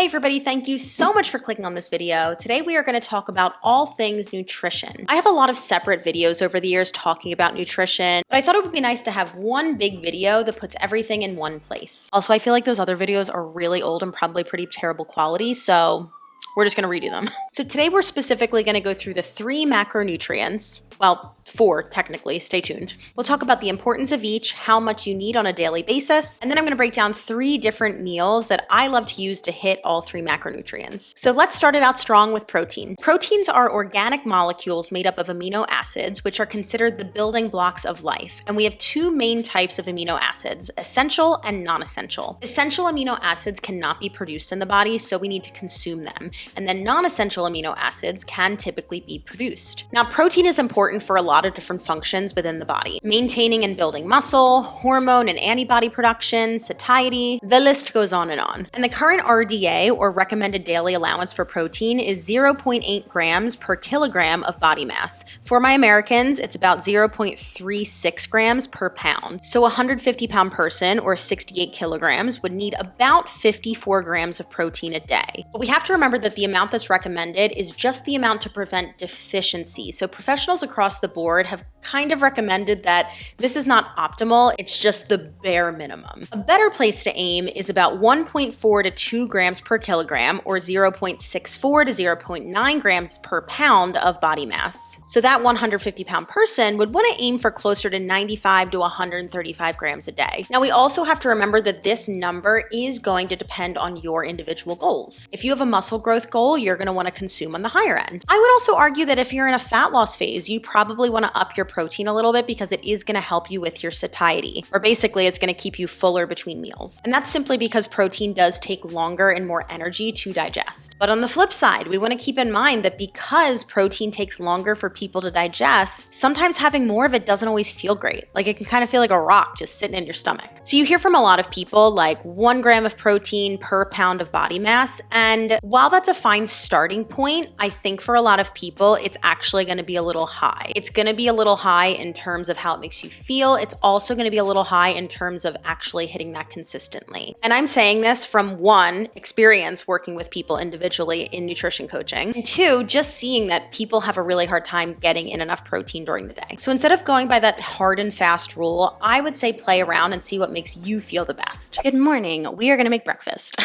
Hey everybody, thank you so much for clicking on this video. Today we are going to talk about all things nutrition. I have a lot of separate videos over the years talking about nutrition, but I thought it would be nice to have one big video that puts everything in one place. Also, I feel like those other videos are really old and probably pretty terrible quality, so we're just going to redo them. So today we're specifically going to go through the 3 macronutrients. Well, 4 technically, stay tuned. We'll talk about the importance of each, how much you need on a daily basis, and then I'm gonna break down 3 different meals that I love to use to hit all 3 macronutrients. So let's start it out strong with protein. Proteins are organic molecules made up of amino acids, which are considered the building blocks of life. And we have 2 main types of amino acids, essential and non-essential. Essential amino acids cannot be produced in the body, so we need to consume them. And then non-essential amino acids can typically be produced. Now, protein is important for a lot of different functions within the body, maintaining and building muscle, hormone and antibody production, satiety, the list goes on. And the current RDA, or recommended daily allowance for protein, is 0.8 grams per kilogram of body mass. For my Americans, it's about 0.36 grams per pound. So a 150-pound person, or 68 kilograms, would need about 54 grams of protein a day. But we have to remember that the amount that's recommended is just the amount to prevent deficiency. So professionals across the board have kind of recommended that this is not optimal, it's just the bare minimum. A better place to aim is about 1.4 to 2 grams per kilogram, or 0.64 to 0.9 grams per pound of body mass. So that 150-pound person would want to aim for closer to 95 to 135 grams a day. Now, we also have to remember that this number is going to depend on your individual goals. If you have a muscle growth goal, you're going to want to consume on the higher end. I would also argue that if you're in a fat loss phase, you probably want to up your protein a little bit because it is going to help you with your satiety, or basically it's going to keep you fuller between meals. And that's simply because protein does take longer and more energy to digest. But on the flip side, we want to keep in mind that because protein takes longer for people to digest, sometimes having more of it doesn't always feel great. Like it can kind of feel like a rock just sitting in your stomach. So you hear from a lot of people like 1 gram of protein per pound of body mass. And while that's a fine starting point, I think for a lot of people, it's actually going to be a little high. It's going to be a little high in terms of how it makes you feel. It's also going to be a little high in terms of actually hitting that consistently. And I'm saying this from 1, experience working with people individually in nutrition coaching, and 2, just seeing that people have a really hard time getting in enough protein during the day. So instead of going by that hard and fast rule, I would say play around and see what makes you feel the best. Good morning. We are going to make breakfast.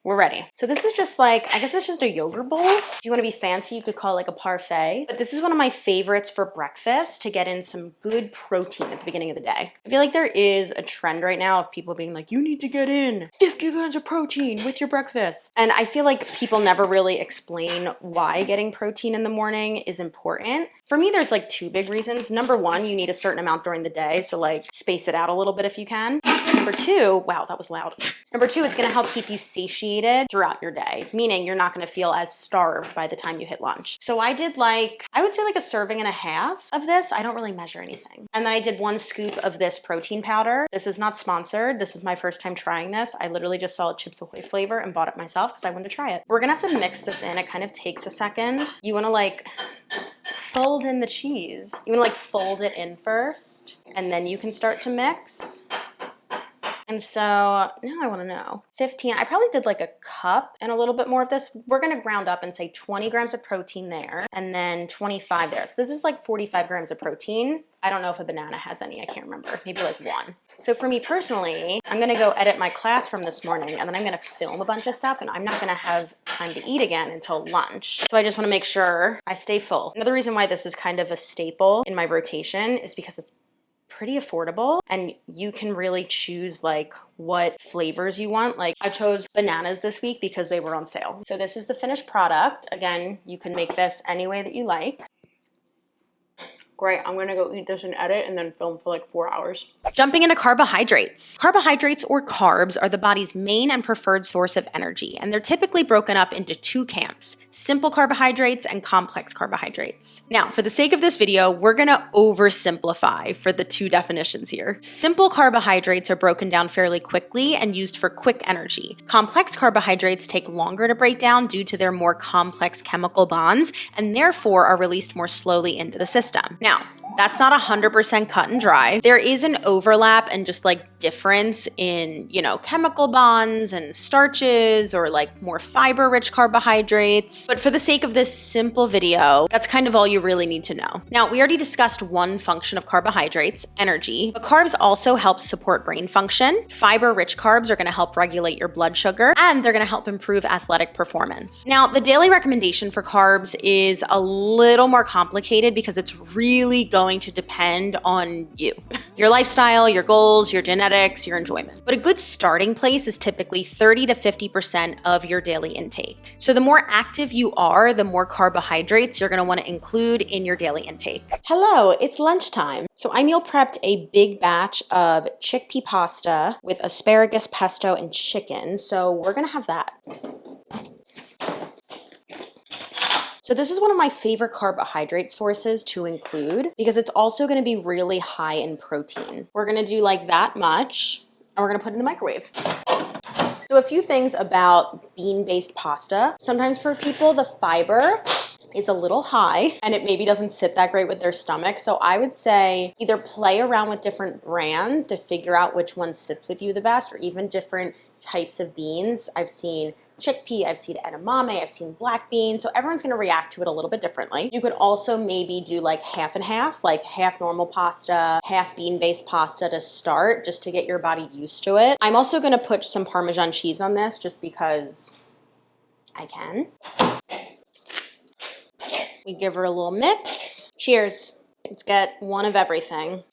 We're ready. So this is just like, I guess it's just a yogurt bowl. If you want to be fancy, you could call it like a parfait. But this is one of my favorites for breakfast to get in some good protein at the beginning of the day. I feel like there is a trend right now of people being like, you need to get in 50 grams of protein with your breakfast. And I feel like people never really explain why getting protein in the morning is important. For me, there's like 2 big reasons. Number 1, you need a certain amount during the day. So like space it out a little bit if you can. Number 2, wow, that was loud. Number 2, it's going to help keep you satiated throughout your day, meaning you're not going to feel as starved by the time you hit lunch. So I did like, I would say like a serving and a half of this. I don't really measure anything. And then I did 1 scoop of this protein powder. This is not sponsored. This is my first time trying this. I literally just saw a Chips Ahoy flavor and bought it myself because I wanted to try it. We're going to have to mix this in. It kind of takes a second. You want to like fold in the cheese. You want to like fold it in first, and then you can start to mix. And so now I want to know, 15, I probably did like a cup and a little bit more of this. We're going to ground up and say 20 grams of protein there and then 25 there. So this is like 45 grams of protein. I don't know if a banana has any, I can't remember, maybe like 1. So for me personally, I'm going to go edit my class from this morning and then I'm going to film a bunch of stuff and I'm not going to have time to eat again until lunch. So I just want to make sure I stay full. Another reason why this is kind of a staple in my rotation is because it's pretty affordable and you can really choose like what flavors you want. Like I chose bananas this week because they were on sale. So this is the finished product. Again, you can make this any way that you like. Great, I'm gonna go eat this and edit and then film for like 4 hours. Jumping into carbohydrates. Carbohydrates, or carbs, are the body's main and preferred source of energy, and they're typically broken up into 2 camps: simple carbohydrates and complex carbohydrates. Now, for the sake of this video, we're gonna oversimplify for the 2 definitions here. Simple carbohydrates are broken down fairly quickly and used for quick energy. Complex carbohydrates take longer to break down due to their more complex chemical bonds and therefore are released more slowly into the system. Now, That's not 100% cut and dry. There is an overlap and just like difference in, chemical bonds and starches or like more fiber-rich carbohydrates. But for the sake of this simple video, that's kind of all you really need to know. Now, we already discussed one function of carbohydrates, energy, but carbs also help support brain function. Fiber-rich carbs are gonna help regulate your blood sugar, and they're gonna help improve athletic performance. Now, the daily recommendation for carbs is a little more complicated because it's really going to depend on you, your lifestyle, your goals, your genetics, your enjoyment. But a good starting place is typically 30 to 50% of your daily intake. So the more active you are, the more carbohydrates you're gonna wanna include in your daily intake. Hello, it's lunchtime. So I meal prepped a big batch of chickpea pasta with asparagus, pesto, and chicken. So we're gonna have that. So this is one of my favorite carbohydrate sources to include because it's also gonna be really high in protein. We're gonna do like that much, and we're gonna put it in the microwave. So a few things about bean-based pasta. Sometimes for people, the fiber is a little high and it maybe doesn't sit that great with their stomach. So I would say either play around with different brands to figure out which one sits with you the best, or even different types of beans. I've seen chickpea, I've seen edamame, I've seen black bean. So everyone's gonna react to it a little bit differently. You could also maybe do like half and half, like half normal pasta, half bean-based pasta to start, just to get your body used to it. I'm also gonna put some Parmesan cheese on this just because I can. We give her a little mix. Cheers. Let's get one of everything.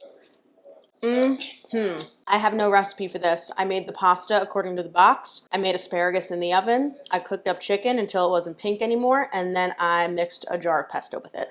I have no recipe for this. I made the pasta according to the box. I made asparagus in the oven. I cooked up chicken until it wasn't pink anymore, and then I mixed a jar of pesto with it.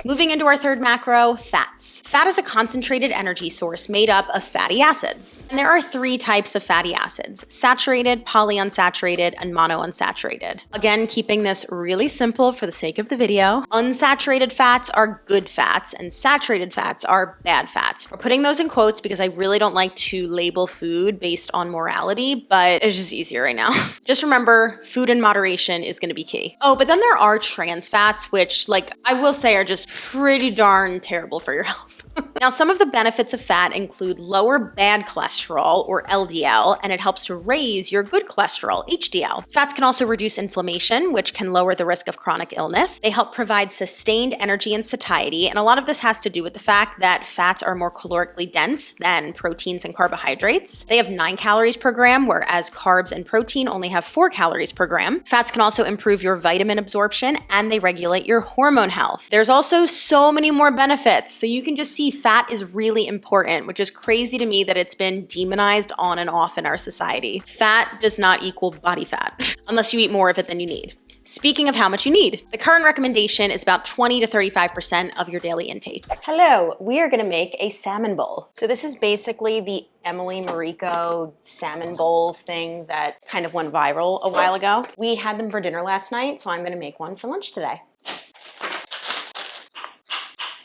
Moving into our third macro, fats. Fat is a concentrated energy source made up of fatty acids. And there are 3 types of fatty acids: saturated, polyunsaturated, and monounsaturated. Again, keeping this really simple for the sake of the video. Unsaturated fats are good fats, and saturated fats are bad fats. We're putting those in quotes because I really don't like to label food based on morality, but it's just easier right now. Just remember, food in moderation is gonna be key. Oh, but then there are trans fats, which I will say are just pretty darn terrible for your health. Now, some of the benefits of fat include lower bad cholesterol, or LDL, and it helps to raise your good cholesterol, HDL. Fats can also reduce inflammation, which can lower the risk of chronic illness. They help provide sustained energy and satiety, and a lot of this has to do with the fact that fats are more calorically dense than proteins and carbohydrates. They have 9 calories per gram, whereas carbs and protein only have 4 calories per gram. Fats can also improve your vitamin absorption, and they regulate your hormone health. There's also so many more benefits, so you can just see fat is really important, which is crazy to me that it's been demonized on and off in our society. Fat does not equal body fat, unless you eat more of it than you need. Speaking of how much you need, the current recommendation is about 20 to 35% of your daily intake. Hello, we are gonna make a salmon bowl. So this is basically the Emily Mariko salmon bowl thing that kind of went viral a while ago. We had them for dinner last night, so I'm gonna make one for lunch today.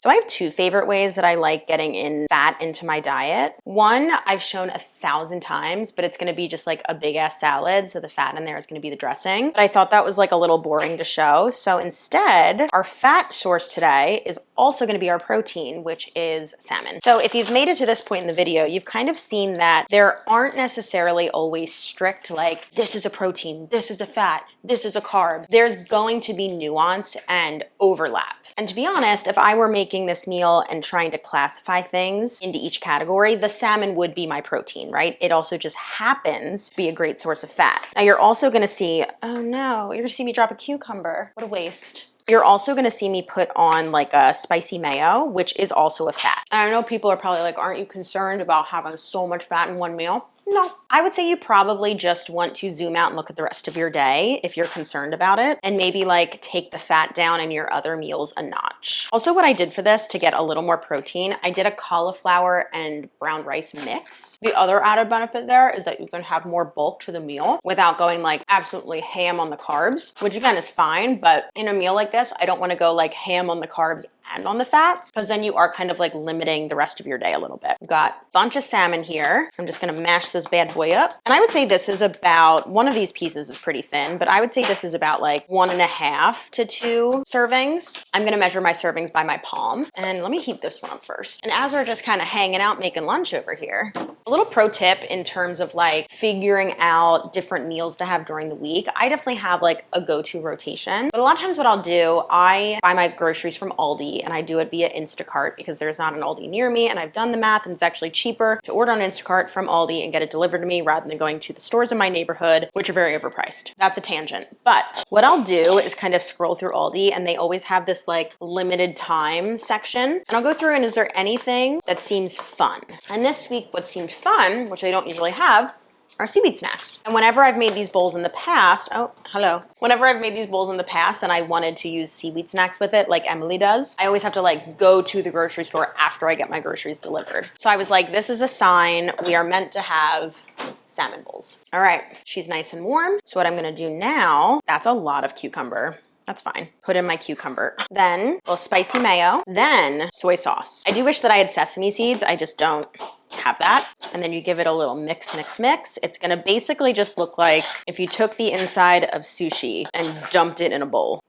So I have 2 favorite ways that I like getting in fat into my diet. One, I've shown 1,000 times, but it's gonna be just like a big ass salad. So the fat in there is gonna be the dressing. But I thought that was a little boring to show. So instead, our fat source today is also gonna be our protein, which is salmon. So if you've made it to this point in the video, you've kind of seen that there aren't necessarily always strict, this is a protein, this is a fat, this is a carb. There's going to be nuance and overlap. And to be honest, if I were making this meal and trying to classify things into each category, the salmon would be my protein, right? It also just happens to be a great source of fat. Now you're also gonna see, oh no, you're gonna see me drop a cucumber. What a waste. You're also gonna see me put on a spicy mayo, which is also a fat. And I know people are probably aren't you concerned about having so much fat in one meal? No. I would say you probably just want to zoom out and look at the rest of your day if you're concerned about it, and maybe take the fat down in your other meals a notch. Also, what I did for this to get a little more protein, I did a cauliflower and brown rice mix. The other added benefit there is that you can have more bulk to the meal without going absolutely ham on the carbs, which again is fine, but in a meal like this, I don't want to go ham on the carbs and on the fats, because then you are kind of like limiting the rest of your day a little bit. We've got a bunch of salmon here. I'm just gonna mash this bad boy up. And I would say this is about, one of these pieces is pretty thin, but I would say this is about like 1.5 to 2 servings. I'm gonna measure my servings by my palm. And let me heat this one up first. And as we're just kind of hanging out making lunch over here, a little pro tip in terms of like figuring out different meals to have during the week, I definitely have like a go-to rotation. But a lot of times what I'll do, I buy my groceries from Aldi and I do it via Instacart because there's not an Aldi near me, and I've done the math and it's actually cheaper to order on Instacart from Aldi and get it delivered to me rather than going to the stores in my neighborhood, which are very overpriced. That's a tangent. But what I'll do is kind of scroll through Aldi, and they always have this like limited time section. And I'll go through and is there anything that seems fun? And this week what seemed fun, which I don't usually have, are seaweed snacks. And whenever I've made these bowls in the past, whenever I've made these bowls in the past and I wanted to use seaweed snacks with it, like Emily does, I always have to like go to the grocery store after I get my groceries delivered. So I was like, this is a sign we are meant to have salmon bowls. All right, she's nice and warm. So what I'm gonna do now, that's a lot of cucumber. That's fine. Put in my cucumber. Then a little spicy mayo, then soy sauce. I do wish that I had sesame seeds. I just don't have that. And then you give it a little mix. It's gonna basically just look like if you took the inside of sushi and dumped it in a bowl.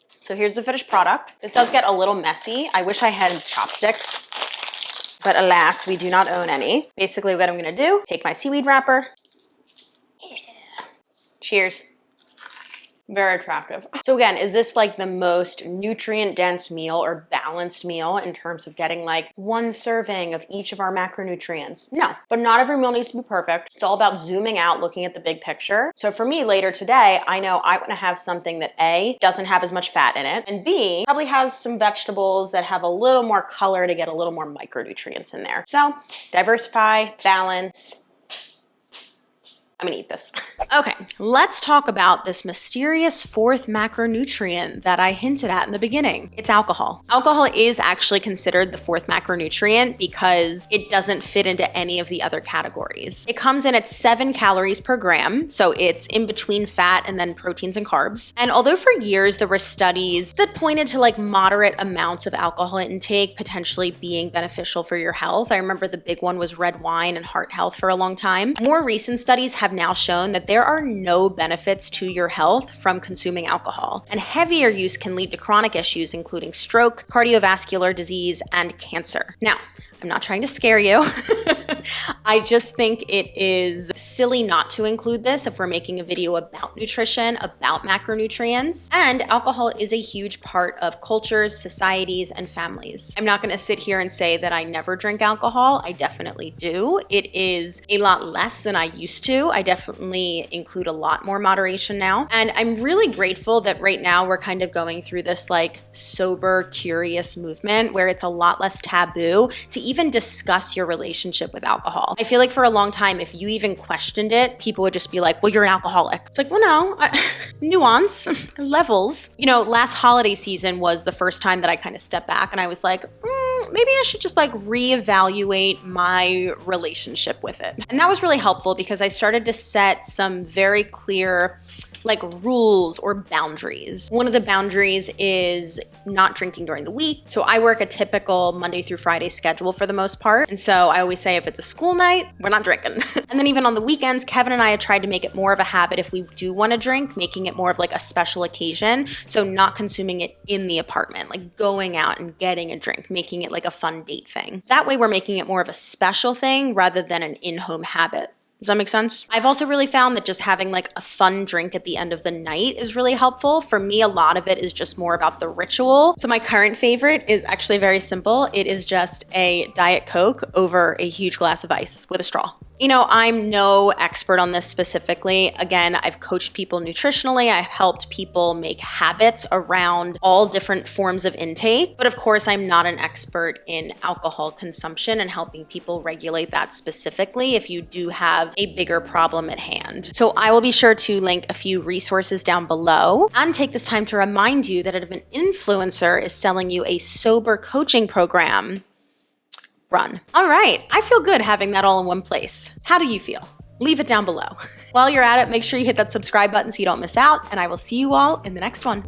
So here's the finished product. This does get a little messy. I wish I had chopsticks, but alas, we do not own any. Basically what I'm gonna do, take my seaweed wrapper. Yeah. Cheers. Very attractive. So again, is this like the most nutrient dense meal or balanced meal in terms of getting like 1 serving of each of our macronutrients? No, but not every meal needs to be perfect. It's all about zooming out, looking at the big picture. So for me later today, I know I want to have something that A, doesn't have as much fat in it, and B, probably has some vegetables that have a little more color to get a little more micronutrients in there. So diversify, balance. I'm gonna eat this. Okay, let's talk about this mysterious 4th macronutrient that I hinted at in the beginning. It's alcohol. Alcohol is actually considered the 4th macronutrient because it doesn't fit into any of the other categories. It comes in at 7 calories per gram, so it's in between fat and then proteins and carbs. And although for years there were studies that pointed to like moderate amounts of alcohol intake potentially being beneficial for your health, I remember the big one was red wine and heart health for a long time. More recent studies have now shown that there are no benefits to your health from consuming alcohol, and heavier use can lead to chronic issues including stroke, cardiovascular disease, and cancer. Now, I'm not trying to scare you. I just think it is silly not to include this if we're making a video about nutrition, about macronutrients. And alcohol is a huge part of cultures, societies, and families. I'm not going to sit here and say that I never drink alcohol. I definitely do. It is a lot less than I used to. I definitely include a lot more moderation now. And I'm really grateful that right now we're kind of going through this like sober, curious movement where it's a lot less taboo to even discuss your relationship with alcohol. I feel like for a long time, if you even questioned it, people would just be like, well, you're an alcoholic. It's like, well, no, nuance, levels. You know, last holiday season was the first time that I kind of stepped back and I was like, maybe I should just like reevaluate my relationship with it. And that was really helpful because I started to set some very clear like rules or boundaries. One of the boundaries is not drinking during the week. So I work a typical Monday through Friday schedule for the most part. And so I always say if it's a school night, we're not drinking. And then even on the weekends, Kevin and I have tried to make it more of a habit if we do want to drink, making it more of like a special occasion. So not consuming it in the apartment, like going out and getting a drink, making it like a fun date thing. That way we're making it more of a special thing rather than an in-home habit. Does that make sense? I've also really found that just having like a fun drink at the end of the night is really helpful. For me, a lot of it is just more about the ritual. So my current favorite is actually very simple. It is just a Diet Coke over a huge glass of ice with a straw. You know, I'm no expert on this specifically. Again, I've coached people nutritionally. I've helped people make habits around all different forms of intake. But of course, I'm not an expert in alcohol consumption and helping people regulate that specifically if you do have a bigger problem at hand. So I will be sure to link a few resources down below and take this time to remind you that if an influencer is selling you a sober coaching program, run. All right, I feel good having that all in one place. How do you feel? Leave it down below. While you're at it, make sure you hit that subscribe button so you don't miss out, and I will see you all in the next one.